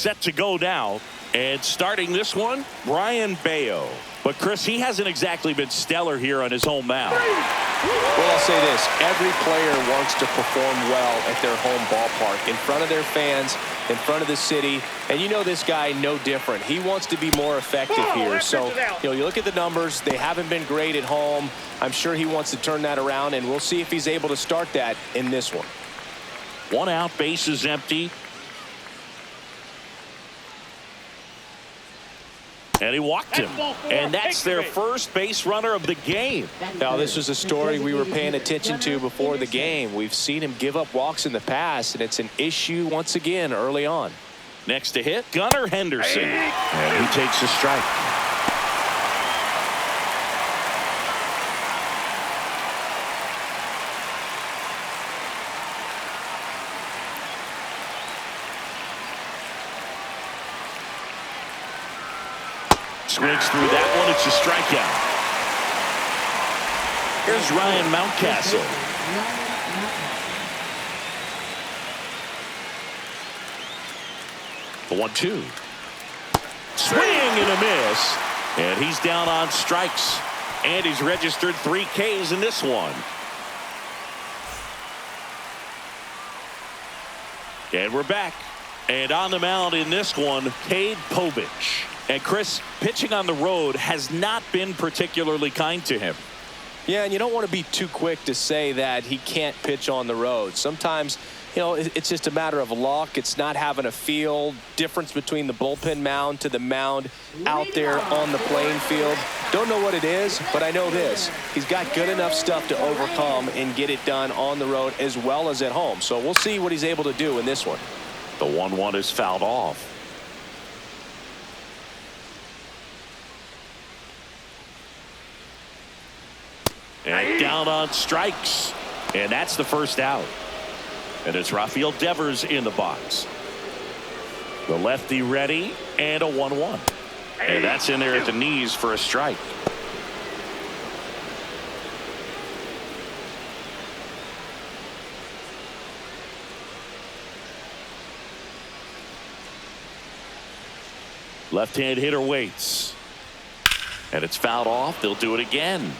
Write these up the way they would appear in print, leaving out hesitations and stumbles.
set to go now. And starting this one, Brian Bayo. But, Chris, he hasn't exactly been stellar here on his home mound. Well, I'll say this. Every player wants to perform well at their home ballpark, in front of their fans, in front of the city. And you know this guy no different. He wants to be more effective here. So, you look at the numbers. They haven't been great at home. I'm sure he wants to turn that around, and we'll see if he's able to start that in this one. 1 out, base is empty. And he walked him. And that's their first base runner of the game. Now, this was a story we were paying attention to before the game. We've seen him give up walks in the past, and it's an issue once again early on. Next to hit, Gunnar Henderson. And he takes a strike. Swings through that one. It's a strikeout. Here's Ryan Mountcastle. The 1-2. Swing and a miss. And he's down on strikes. And he's registered 3 Ks in this one. And we're back. And on the mound in this one, Cade Povich. And, Chris, pitching on the road has not been particularly kind to him. Yeah, and you don't want to be too quick to say that he can't pitch on the road. Sometimes, it's just a matter of luck. It's not having a feel. Difference between the bullpen mound to the mound out there on the playing field. Don't know what it is, but I know this. He's got good enough stuff to overcome and get it done on the road as well as at home. So we'll see what he's able to do in this one. The 1-1 is fouled off. And down on strikes. And that's the first out. And it's Rafael Devers in the box. The lefty ready, and a 1-1. And that's in there at the knees for a strike. Left-hand hitter waits. And it's fouled off. They'll do it again.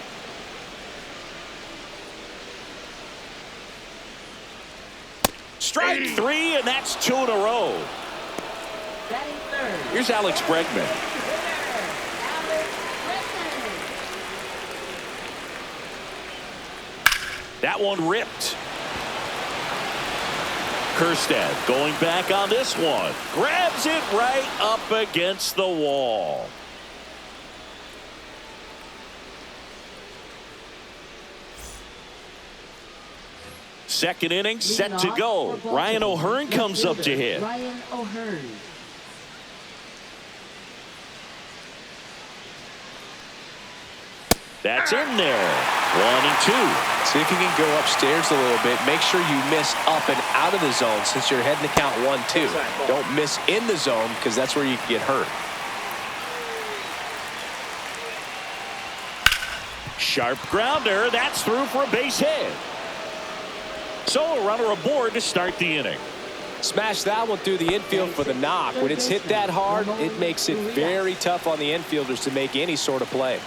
Strike 3, and that's 2 in a row. Here's Alex Bregman. That one ripped. Kerstad going back on this one. Grabs it right up against the wall. Second inning set to go. Ryan O'Hearn comes up to hit. Ryan O'Hearn. That's in there. 1-2. See if you can go upstairs a little bit. Make sure you miss up and out of the zone since you're heading to count 1-2. Don't miss in the zone because that's where you can get hurt. Sharp grounder. That's through for a base hit. So a runner aboard to start the inning. Smash that one through the infield for the knock. When it's hit that hard, it makes it very tough on the infielders to make any sort of play.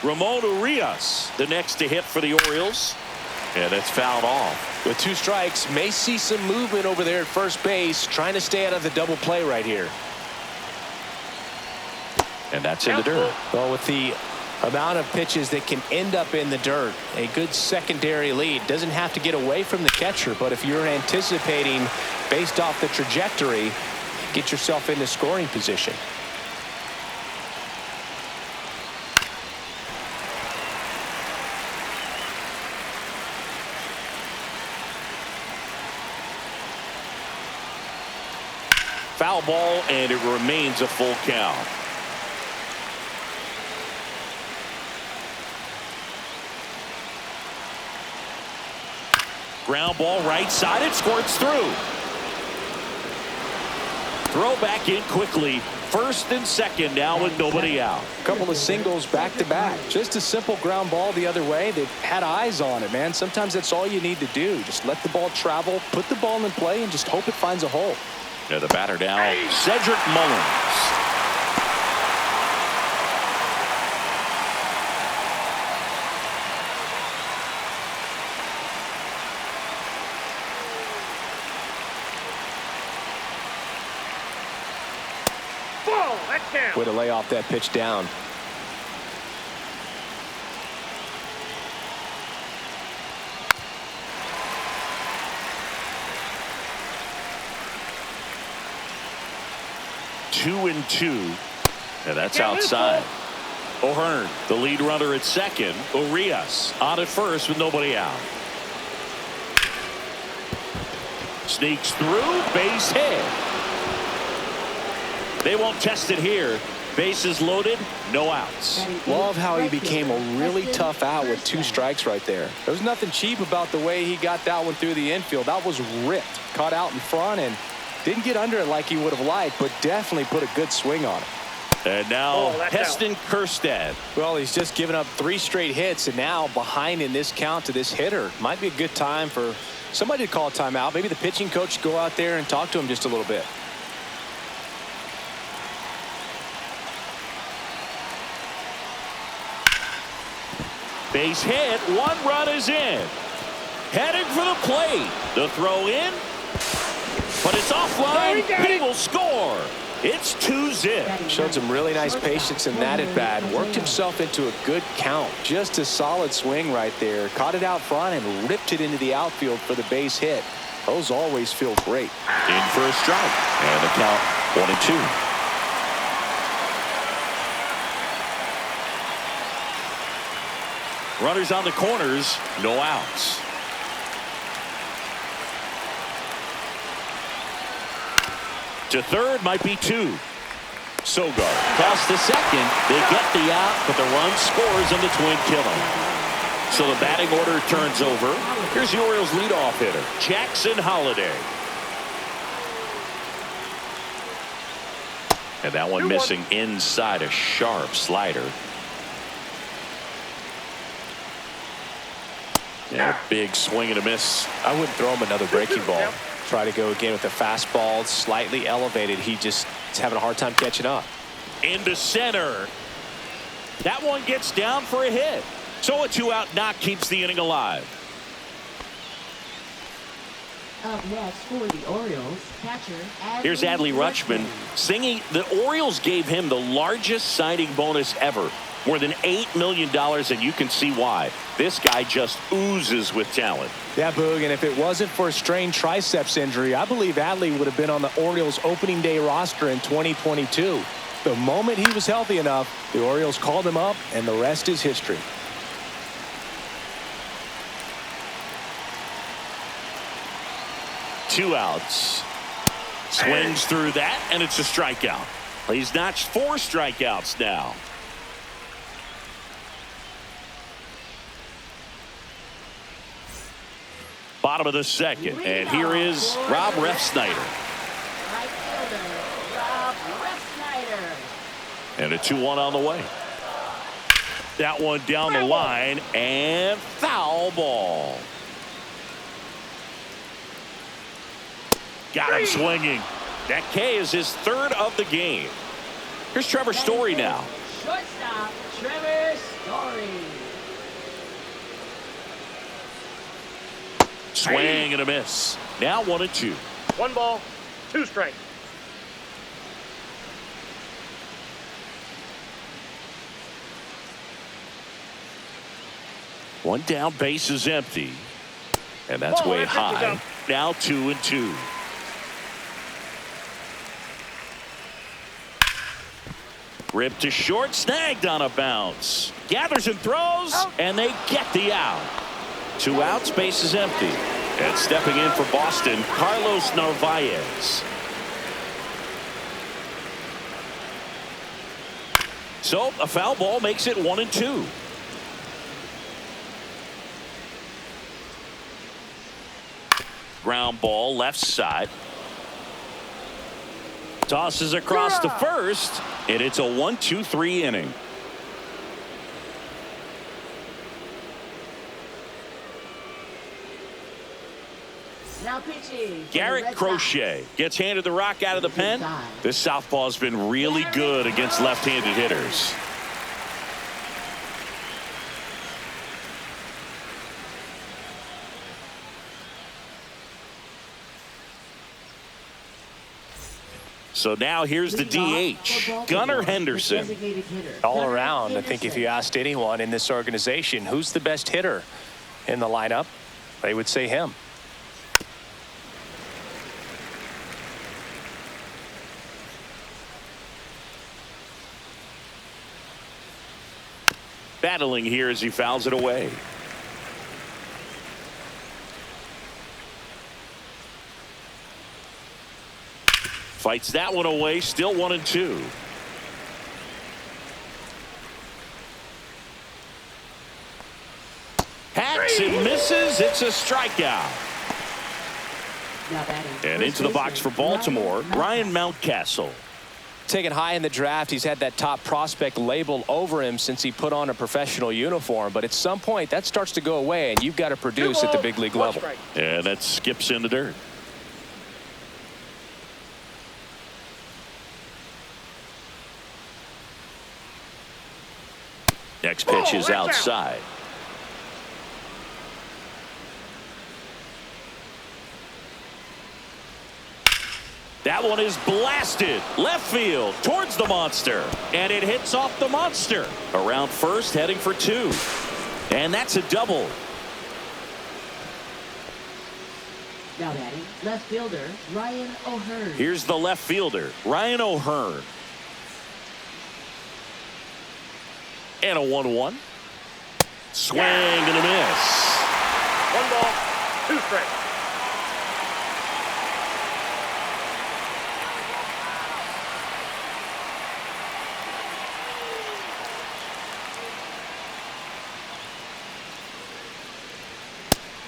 Ramon Urias, the next to hit for the Orioles. And it's fouled off. With 2 strikes, may see some movement over there at first base, trying to stay out of the double play right here. And that's in the dirt. Well, with the amount of pitches that can end up in the dirt, a good secondary lead doesn't have to get away from the catcher, but if you're anticipating based off the trajectory, get yourself into scoring position. Foul ball, and it remains a full count. Ground ball right side. It squirts through. Throw back in quickly. First and second now with nobody out. A couple of singles back to back. Just a simple ground ball the other way. They've had eyes on it, man. Sometimes that's all you need to do. Just let the ball travel, put the ball in play, and just hope it finds a hole. And the batter now, Cedric Mullins. Way to lay off that pitch down. Two and two, and that's outside. O'Hearn, the lead runner at second. Urias on at first with nobody out. Sneaks through, base hit. They won't test it here. Bases loaded, no outs. Love how he became a really tough out with 2 strikes right there. There's nothing cheap about the way he got that one through the infield. That was ripped, caught out in front, and didn't get under it like he would have liked, but definitely put a good swing on it. And now Heston Kjerstad. Well, he's just given up 3 straight hits, and now behind in this count to this hitter. Might be a good time for somebody to call a timeout. Maybe the pitching coach go out there and talk to him just a little bit. Base hit, 1 run is in. Heading for the plate. The throw in, but it's offline. He will score. It's 2-0. Showed some really nice patience in that at bat. Worked himself into a good count. Just a solid swing right there. Caught it out front and ripped it into the outfield for the base hit. Those always feel great. In for a strike. And the count 1-2. Runners on the corners, no outs. To third might be 2. Sogard toss to second. They get the out, but the run scores on the twin killing. So the batting order turns over. Here's the Orioles leadoff hitter, Jackson Holliday. And that one missing inside, a sharp slider. Yeah, big swing and a miss. I wouldn't throw him another breaking ball. Try to go again with the fastball, slightly elevated. He just is having a hard time catching up. Into center. That one gets down for a hit. So a 2-out knock keeps the inning alive. Up next for the Orioles, catcher Here's Adley Rutschman singing. The Orioles gave him the largest signing bonus ever. More than $8 million, and you can see why. This guy just oozes with talent. Yeah, Boog, and if it wasn't for a strained triceps injury, I believe Adley would have been on the Orioles opening day roster in 2022. The moment he was healthy enough, the Orioles called him up, and the rest is history. Two outs. Swings through that, and it's a strikeout. He's notched 4 strikeouts now. Bottom of the second, and here is Rob Refsnyder. right fielder Rob Refsnyder. And a 2-1 on the way. That one down the line, and foul ball. Got him swinging. That K is his 3rd of the game. Here's Trevor Story now. Shortstop Trevor Story. Swing and a miss. Now 1-2. 1 ball, 2 strikes. One down, base is empty. And that's way high. Now 2-2. Ripped to short, snagged on a bounce. Gathers and throws, and they get the out. 2 outs, base is empty. And stepping in for Boston, Carlos Narvaez. So a foul ball makes it 1-2. Ground ball left side. Tosses across to first, and it's a 1-2-3 inning. Now Now pitching. Garrett Crochet gets handed the rock out of the pen. This southpaw's been really good against left-handed hitters. So now here's the DH, Gunnar Henderson. All around, I think if you asked anyone in this organization who's the best hitter in the lineup, they would say him. Battling here as he fouls it away. Fights that one away, still 1-2. Hacks and misses. It's a strikeout. And into the box for Baltimore, Ryan Mountcastle. Taken high in the draft, he's had that top prospect label over him since he put on a professional uniform. But at some point, that starts to go away, and you've got to produce at the big league level. And that skips in the dirt. Next pitch is outside. That one is blasted left field towards the monster, and it hits off the monster around first, heading for 2, and that's a double. Now batting, left fielder Ryan O'Hearn. Here's the left fielder, Ryan O'Hearn. And a 1-1. Swing and a miss. 1 ball, 2 strikes.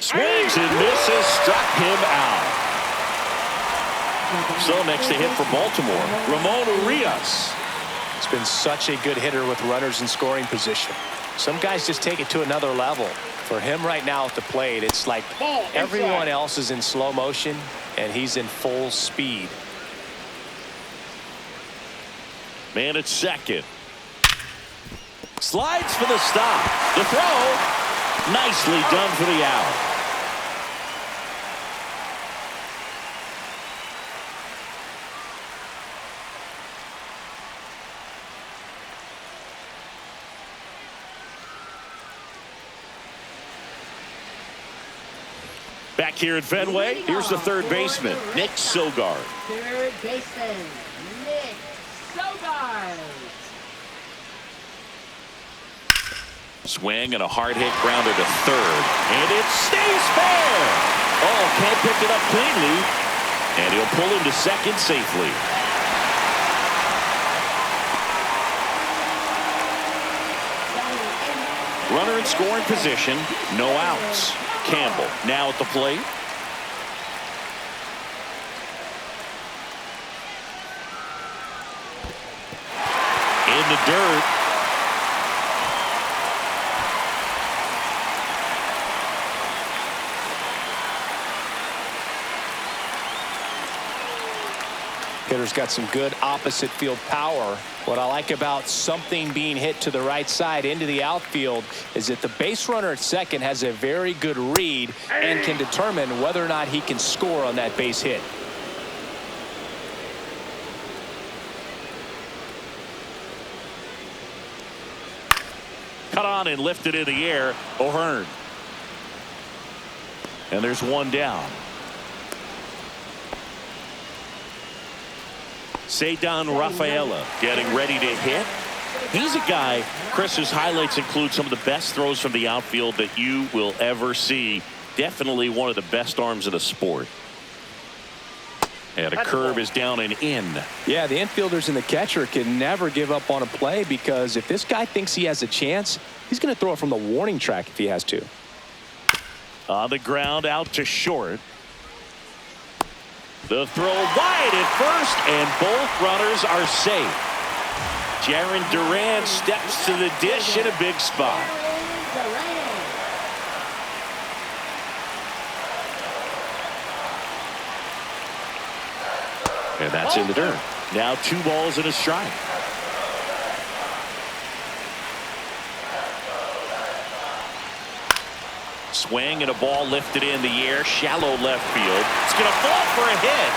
Swings and misses, struck him out. So next to hit for Baltimore, Ramon Urias. It's been such a good hitter with runners in scoring position. Some guys just take it to another level. For him right now at the plate, it's like everyone else is in slow motion and he's in full speed. Man at second. Slides for the stop. The throw. Nicely done for the out. Back here at Fenway, here's the third baseman, Nick Sogard. Third baseman, Nick Sogard. Swing and a hard hit grounder to third, and it stays fair. Oh, can't pick it up cleanly, and he'll pull into second safely. Runner in scoring position, no outs. Campbell now at the plate. In the dirt. Hitter's got some good opposite field power. What I like about something being hit to the right side into the outfield is that the base runner at second has a very good read and can determine whether or not he can score on that base hit. Cut on and lifted in the air. O'Hearn. And there's one down. Ceddanne Rafaela getting ready to hit. He's a guy, Chris's highlights include some of the best throws from the outfield that you will ever see. Definitely one of the best arms of the sport. And a curve is down and in. Yeah, the infielders and the catcher can never give up on a play, because if this guy thinks he has a chance, he's going to throw it from the warning track if he has to. On the ground, out to short. The throw wide at first, and both runners are safe. Jarren Duran steps to the dish in a big spot. And that's in the dirt. Now 2 balls and a strike. Swing and a ball lifted in the air, shallow left field. It's going to fall for a hit.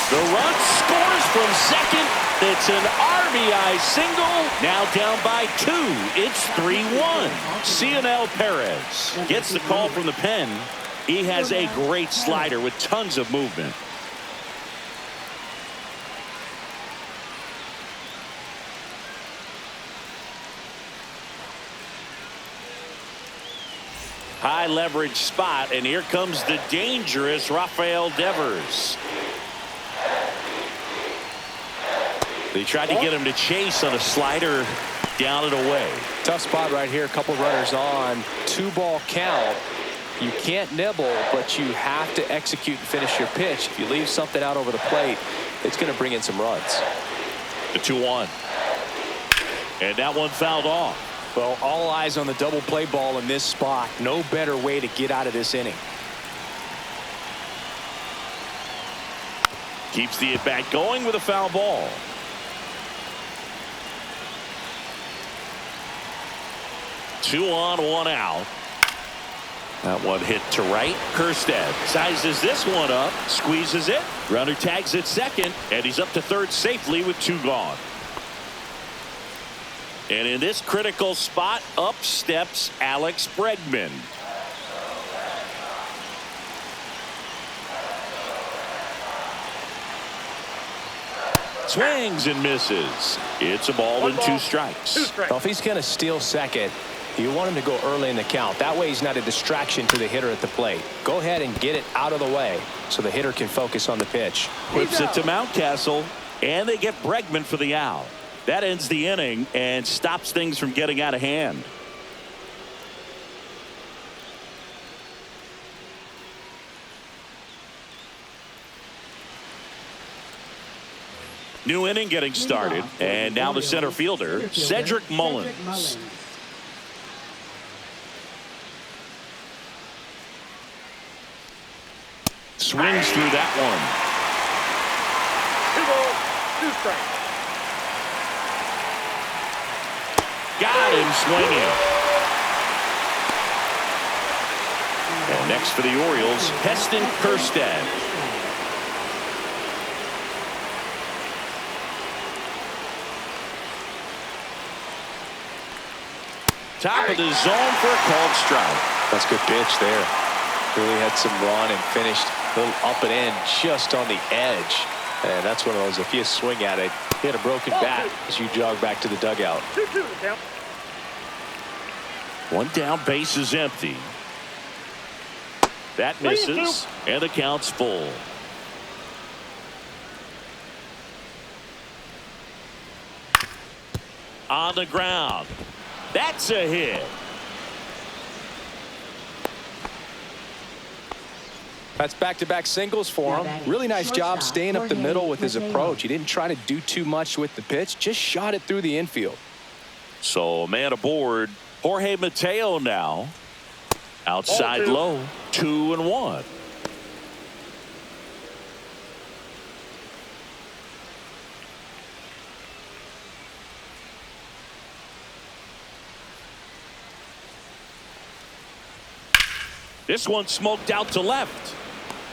The run scores from second. It's an RBI single. Now down by 2. It's 3-1. Cionel Perez gets the call from the pen. He has a great slider with tons of movement. High leverage spot, and here comes the dangerous Rafael Devers. They tried to get him to chase on a slider down and away. Tough spot right here. A couple runners on. 2-ball count. You can't nibble, but you have to execute and finish your pitch. If you leave something out over the plate, it's going to bring in some runs. The 2-1. And that one fouled off. Well, all eyes on the double play ball in this spot. No better way to get out of this inning. Keeps the at-bat going with a foul ball. Two on, 1 out. That one hit to right. Kerstead sizes this one up, squeezes it. Runner tags at second, and he's up to third safely with 2 gone. And in this critical spot, up steps Alex Bregman. Swings and misses. It's a ball and 2 strikes. Well, if he's going to steal second, you want him to go early in the count. That way he's not a distraction to the hitter at the plate. Go ahead and get it out of the way so the hitter can focus on the pitch. Whips it to Mountcastle, and they get Bregman for the out. That ends the inning and stops things from getting out of hand. New inning getting started, and now the center fielder, Cedric Mullins. Swings through that one. 2 balls, 2 strikes. Got him swinging. And next for the Orioles, Heston Kjerstad. Top of the zone for a called strike. That's a good pitch there. Really had some run and finished a little up and in just on the edge. And that's one of those, if you swing at it, you hit a broken bat as you jog back to the dugout. 2-2 down. 1 down, base is empty. That misses, and the count's full. On the ground. That's a hit. That's back-to-back singles for him. Really nice job staying up the middle with his approach. He didn't try to do too much with the pitch, just shot it through the infield. So man aboard, Jorge Mateo now. Outside low, 2-1. This one smoked out to left.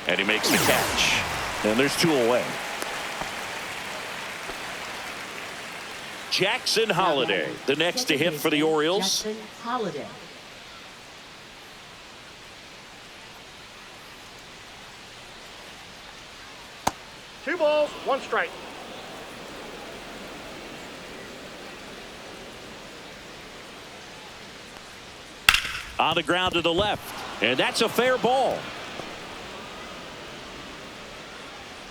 And he makes the catch. And there's 2 away. Jackson Holliday, the next to hit for the Orioles. Jackson Holliday. Two balls, 1 strike. On the ground to the left. And that's a fair ball.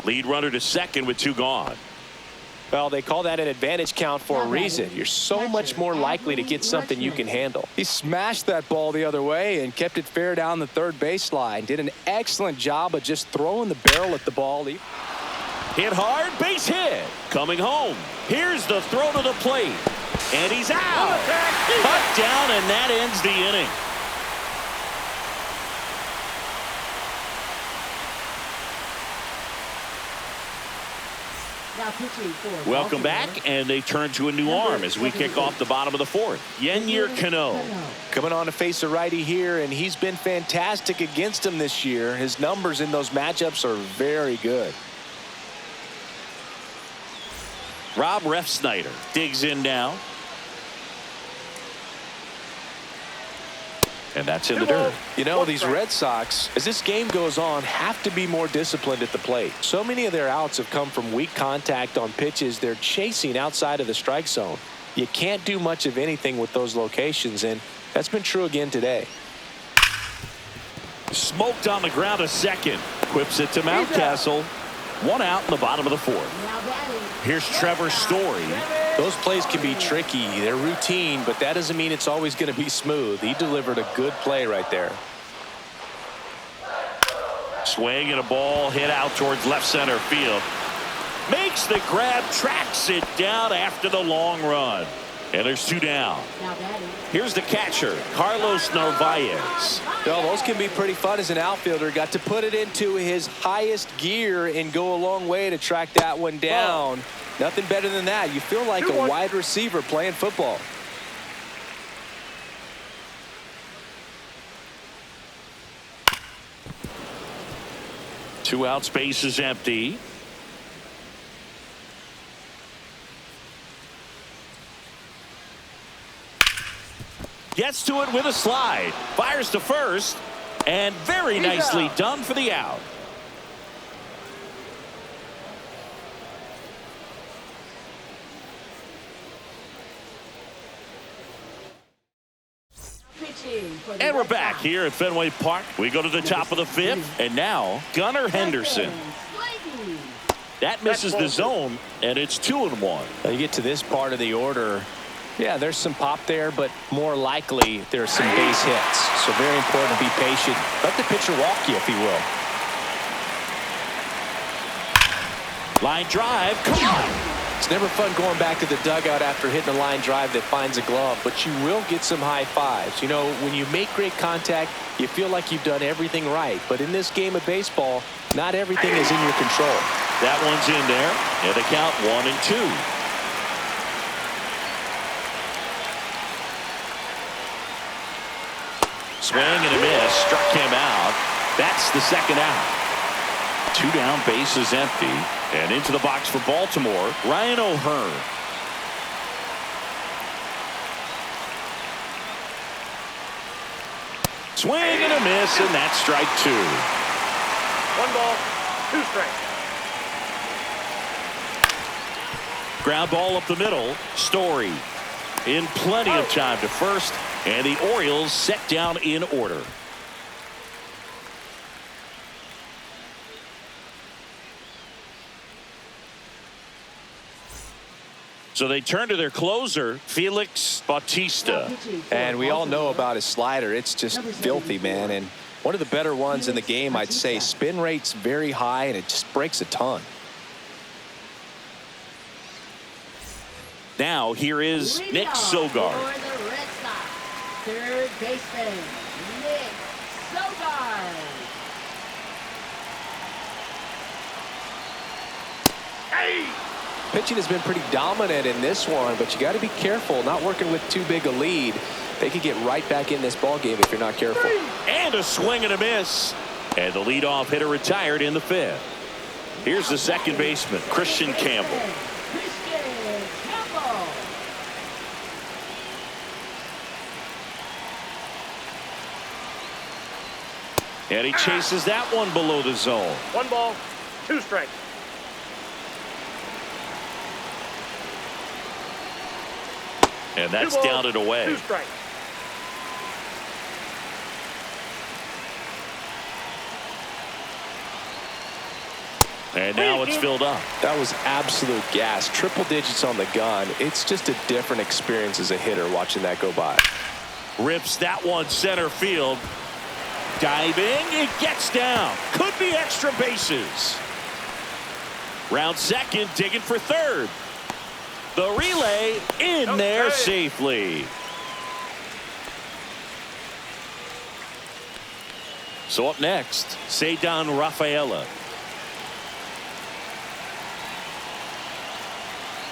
Lead runner to second with 2 gone. Well, they call that an advantage count for a reason. You're so much more likely to get something you can handle. He smashed that ball the other way and kept it fair down the third baseline. Did an excellent job of just throwing the barrel at the ball. Hit hard, base hit. Coming home. Here's the throw to the plate. And he's out. Cut down, and that ends the inning. Now pitching for Welcome Baltimore, back, and they turn to a new arm as we kick off the bottom of the fourth. Yennier Cano. Coming on to face a righty here, and he's been fantastic against him this year. His numbers in those matchups are very good. Rob Refsnyder digs in now. And that's in the dirt. You know, these Red Sox, as this game goes on, have to be more disciplined at the plate. So many of their outs have come from weak contact on pitches they're chasing outside of the strike zone. You can't do much of anything with those locations, and that's been true again today. Smoked on the ground a second. Quips it to Mountcastle. One out in the bottom of the fourth. now batting. Here's Trevor Story. Those plays can be tricky. They're routine, but that doesn't mean it's always going to be smooth. He delivered a good play right there. Swing and a ball hit out towards left center field. Makes the grab, tracks it down after the long run. And there's two down. Now batting. Here's the catcher, Carlos Narvaez. Well, those can be pretty fun as an outfielder. Got to put it into his highest gear and go a long way to track that one down. Nothing better than that. You feel like a wide receiver playing football. Two outs, base is empty. Gets to it with a slide. Fires to first. And very nicely done for the out. Pitching for the And we're Red back Sox. here at Fenway Park. We go to the top of the fifth. And now Gunnar Henderson. Slayton. That misses the zone. And it's 2-1. Now you get to this part of the order. Yeah, there's some pop there, but more likely there's some base hits. So very important to be patient. Let the pitcher walk you, if he will. Line drive. Come on. It's never fun going back to the dugout after hitting a line drive that finds a glove, but you will get some high fives. You know, when you make great contact, you feel like you've done everything right. But in this game of baseball, not everything is in your control. That one's in there. And the count 1-2. Swing and a miss. Struck him out. That's the second out. Two down, base is empty. And into the box for Baltimore, Ryan O'Hearn. Swing and a miss, and that's strike two. 1 ball, 2 strikes. Ground ball up the middle. Story in plenty of time to first. And the Orioles set down in order. So they turn to their closer, Felix Bautista. And we all know about his slider. It's just filthy, man. And one of the better ones in the game, I'd say. Spin rate's very high, and it just breaks a ton. Now here is Nick Sogard. For the Red Sox, third baseman, Nick Sogard. Pitching has been pretty dominant in this one, but you got to be careful. Not working with too big a lead. They could get right back in this ball game if you're not careful. And a swing and a miss. And the leadoff hitter retired in the fifth. Here's the second baseman, Christian Campbell. Christian Campbell. And he chases that one below the zone. 1 ball, 2 strikes. And that's 2 balls, down and away. 2 strikes. And now it's filled up. That was absolute gas. Triple digits on the gun. It's just a different experience as a hitter watching that go by. Rips that one center field. Diving. It gets down. Could be extra bases. Round second, digging for third. The relay in there safely. So up next, Cedar Rafaela.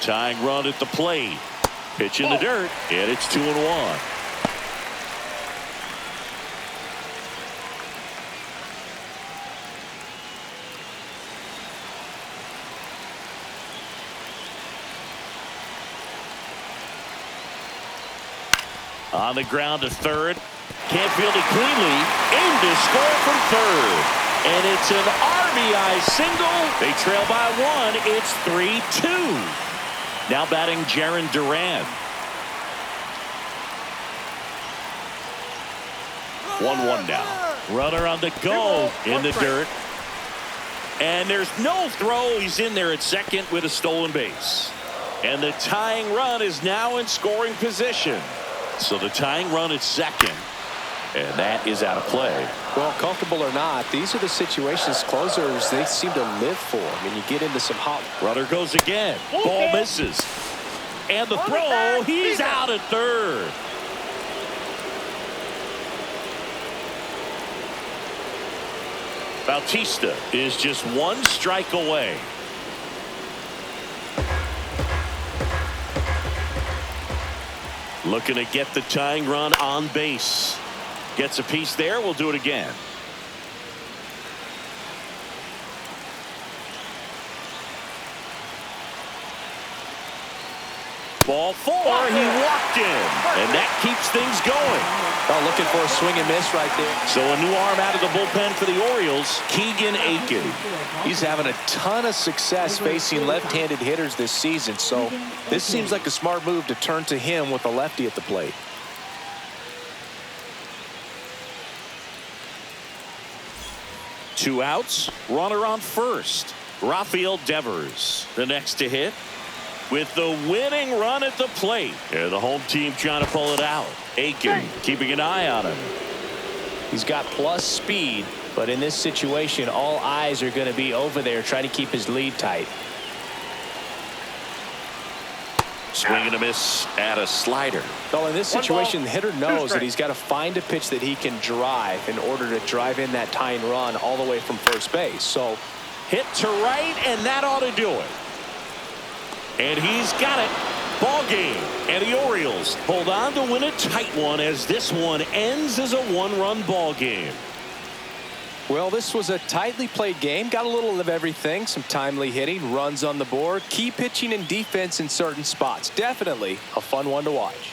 tying run at the plate. Pitch in the dirt, and it's 2-1. On the ground to third. Can't field it cleanly. Aimed to score from third. And it's an RBI single. They trail by 1. It's 3-2. Now batting Jarren Duran. 1-1 now. Runner on the go in the dirt. And there's no throw. He's in there at second with a stolen base. And the tying run is now in scoring position. So the tying run at second. And that is out of play. Well, comfortable or not, these are the situations closers they seem to live for. I mean, you get into some hot. Runner goes again. Ball misses. And the throw, he's out at third. Bautista is just 1 strike away. Looking to get the tying run on base. Gets a piece there. We'll do it again. Ball 4. He walked in. And that keeps things going. Oh, looking for a swing and miss right there. So a new arm out of the bullpen for the Orioles, Keegan Aiken. He's having a ton of success facing left-handed hitters this season. So this seems like a smart move to turn to him with a lefty at the plate. Two outs. Runner on first. Rafael Devers, the next to hit, with the winning run at the plate. And the home team trying to pull it out. Aiken keeping an eye on him. He's got plus speed, but in this situation, all eyes are going to be over there trying to keep his lead tight. Swing and a miss at a slider. Well, in this situation, the hitter knows that he's got to find a pitch that he can drive in order to drive in that tying run all the way from first base. So hit to right, and that ought to do it. And he's got it. Ball game. And the Orioles hold on to win a tight one as this one ends as a 1-run ball game. Well, this was a tightly played game. Got a little of everything. Some timely hitting, runs on the board, key pitching and defense in certain spots. Definitely a fun one to watch.